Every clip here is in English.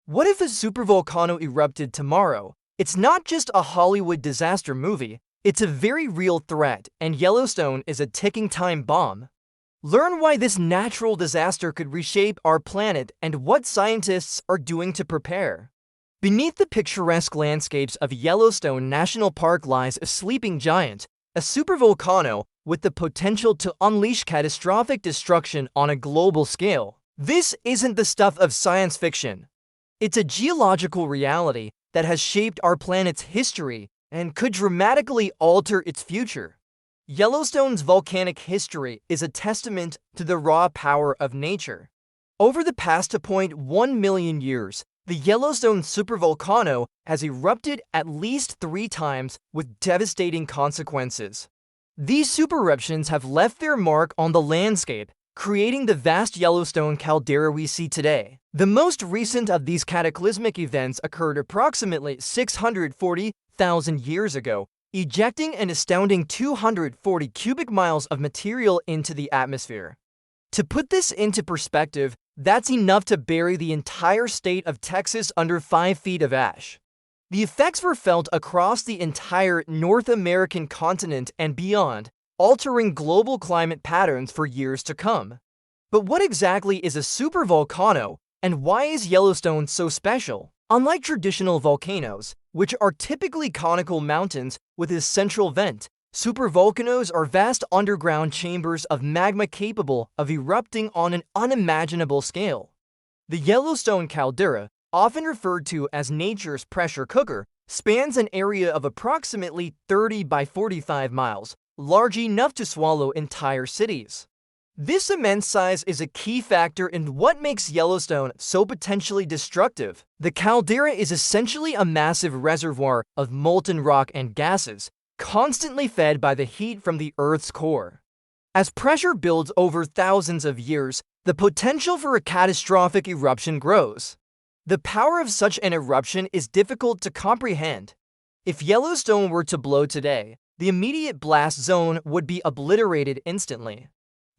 What if a supervolcano erupted tomorrow? It's not just a Hollywood disaster movie, it's a very real threat, and Yellowstone is a ticking time bomb. Learn why this natural disaster could reshape our planet and what scientists are doing to prepare. Beneath the picturesque landscapes of Yellowstone National Park lies a sleeping giant, a supervolcano with the potential to unleash catastrophic destruction on a global scale. This isn't the stuff of science fiction. It's a geological reality that has shaped our planet's history and could dramatically alter its future. Yellowstone's volcanic history is a testament to the raw power of nature. Over the past 2.1 million years, the Yellowstone supervolcano has erupted at least 3 times with devastating consequences. These supereruptions have left their mark on the landscape, creating the vast Yellowstone caldera we see today. The most recent of these cataclysmic events occurred approximately 640,000 years ago, ejecting an astounding 240 cubic miles of material into the atmosphere. To put this into perspective, that's enough to bury the entire state of Texas under 5 feet of ash. The effects were felt across the entire North American continent and beyond, altering global climate patterns for years to come. But what exactly is a supervolcano, and why is Yellowstone so special? Unlike traditional volcanoes, which are typically conical mountains with a central vent, supervolcanoes are vast underground chambers of magma capable of erupting on an unimaginable scale. The Yellowstone caldera, often referred to as nature's pressure cooker, spans an area of approximately 30 by 45 miles, large enough to swallow entire cities. This immense size is a key factor in what makes Yellowstone so potentially destructive. The caldera is essentially a massive reservoir of molten rock and gases, constantly fed by the heat from the Earth's core. As pressure builds over thousands of years, the potential for a catastrophic eruption grows. The power of such an eruption is difficult to comprehend. If Yellowstone were to blow today, the immediate blast zone would be obliterated instantly.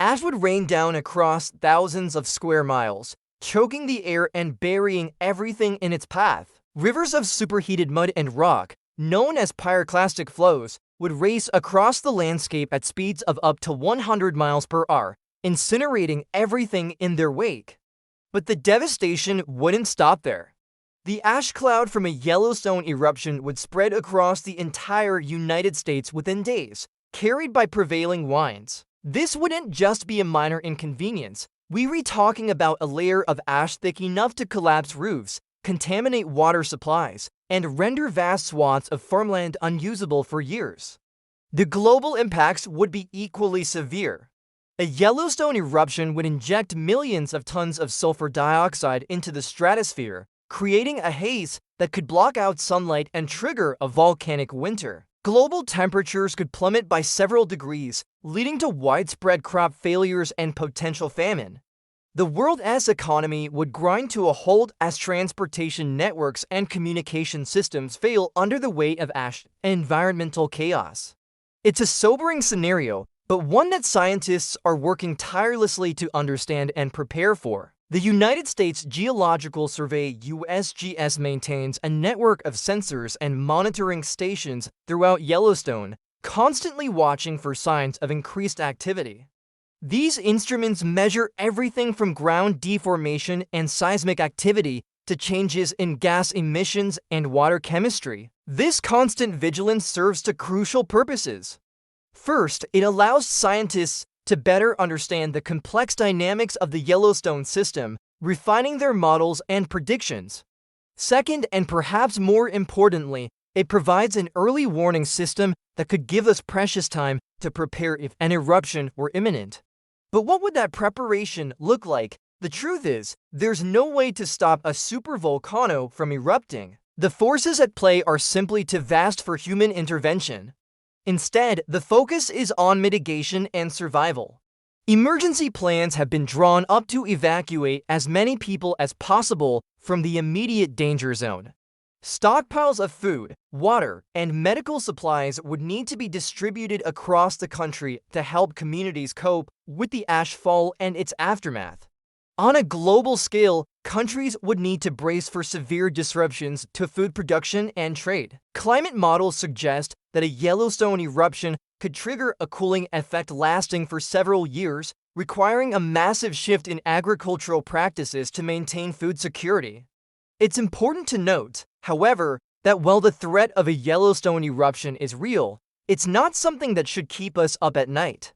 Ash would rain down across thousands of square miles, choking the air and burying everything in its path. Rivers of superheated mud and rock, known as pyroclastic flows, would race across the landscape at speeds of up to 100 miles per hour, incinerating everything in their wake. But the devastation wouldn't stop there. The ash cloud from a Yellowstone eruption would spread across the entire United States within days, carried by prevailing winds. This wouldn't just be a minor inconvenience. We're talking about a layer of ash thick enough to collapse roofs, contaminate water supplies, and render vast swaths of farmland unusable for years. The global impacts would be equally severe. A Yellowstone eruption would inject millions of tons of sulfur dioxide into the stratosphere, creating a haze that could block out sunlight and trigger a volcanic winter. Global temperatures could plummet by several degrees, leading to widespread crop failures and potential famine. The world's economy would grind to a halt as transportation networks and communication systems fail under the weight of ash and environmental chaos. It's a sobering scenario, but one that scientists are working tirelessly to understand and prepare for. The United States Geological Survey (USGS) maintains a network of sensors and monitoring stations throughout Yellowstone, constantly watching for signs of increased activity. These instruments measure everything from ground deformation and seismic activity to changes in gas emissions and water chemistry. This constant vigilance serves two crucial purposes. First, it allows scientists to better understand the complex dynamics of the Yellowstone system, refining their models and predictions. Second, and perhaps more importantly, it provides an early warning system that could give us precious time to prepare if an eruption were imminent. But what would that preparation look like? The truth is, there's no way to stop a supervolcano from erupting. The forces at play are simply too vast for human intervention. Instead, the focus is on mitigation and survival. Emergency plans have been drawn up to evacuate as many people as possible from the immediate danger zone. Stockpiles of food, water, and medical supplies would need to be distributed across the country to help communities cope with the ash fall and its aftermath. On a global scale, countries would need to brace for severe disruptions to food production and trade. Climate models suggest that a Yellowstone eruption could trigger a cooling effect lasting for several years, requiring a massive shift in agricultural practices to maintain food security. It's important to note, however, that while the threat of a Yellowstone eruption is real, it's not something that should keep us up at night.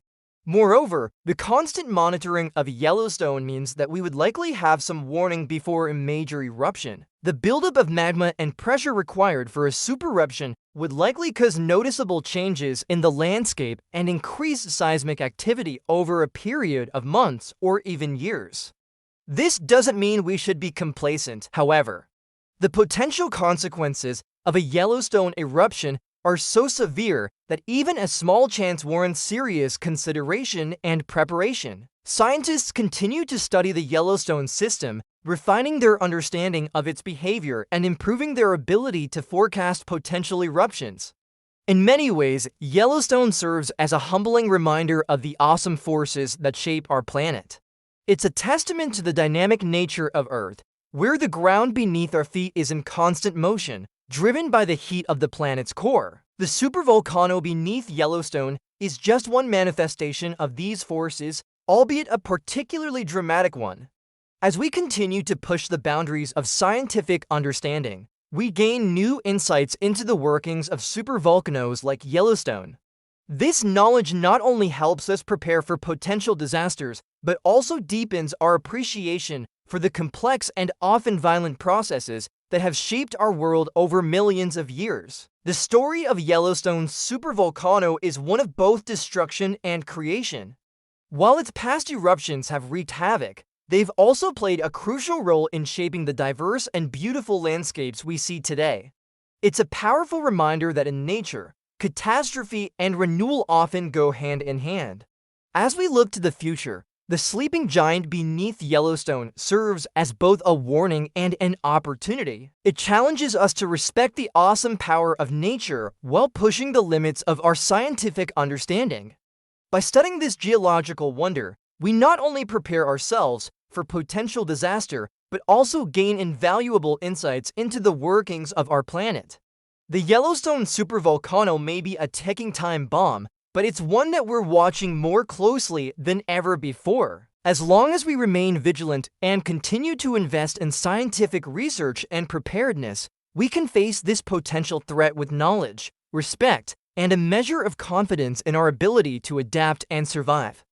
Moreover, the constant monitoring of Yellowstone means that we would likely have some warning before a major eruption. The buildup of magma and pressure required for a supereruption would likely cause noticeable changes in the landscape and increase seismic activity over a period of months or even years. This doesn't mean we should be complacent, however. The potential consequences of a Yellowstone eruption are so severe that even a small chance warrants serious consideration and preparation. Scientists continue to study the Yellowstone system, refining their understanding of its behavior and improving their ability to forecast potential eruptions. In many ways, Yellowstone serves as a humbling reminder of the awesome forces that shape our planet. It's a testament to the dynamic nature of Earth, where the ground beneath our feet is in constant motion, driven by the heat of the planet's core. The supervolcano beneath Yellowstone is just one manifestation of these forces, albeit a particularly dramatic one. As we continue to push the boundaries of scientific understanding, we gain new insights into the workings of supervolcanoes like Yellowstone. This knowledge not only helps us prepare for potential disasters, but also deepens our appreciation for the complex and often violent processes that have shaped our world over millions of years. The story of Yellowstone's supervolcano is one of both destruction and creation. While its past eruptions have wreaked havoc, they've also played a crucial role in shaping the diverse and beautiful landscapes we see today. It's a powerful reminder that in nature, catastrophe and renewal often go hand in hand. As we look to the future, the sleeping giant beneath Yellowstone serves as both a warning and an opportunity. It challenges us to respect the awesome power of nature while pushing the limits of our scientific understanding. By studying this geological wonder, we not only prepare ourselves for potential disaster, but also gain invaluable insights into the workings of our planet. The Yellowstone supervolcano may be a ticking time bomb, but it's one that we're watching more closely than ever before. As long as we remain vigilant and continue to invest in scientific research and preparedness, we can face this potential threat with knowledge, respect, and a measure of confidence in our ability to adapt and survive.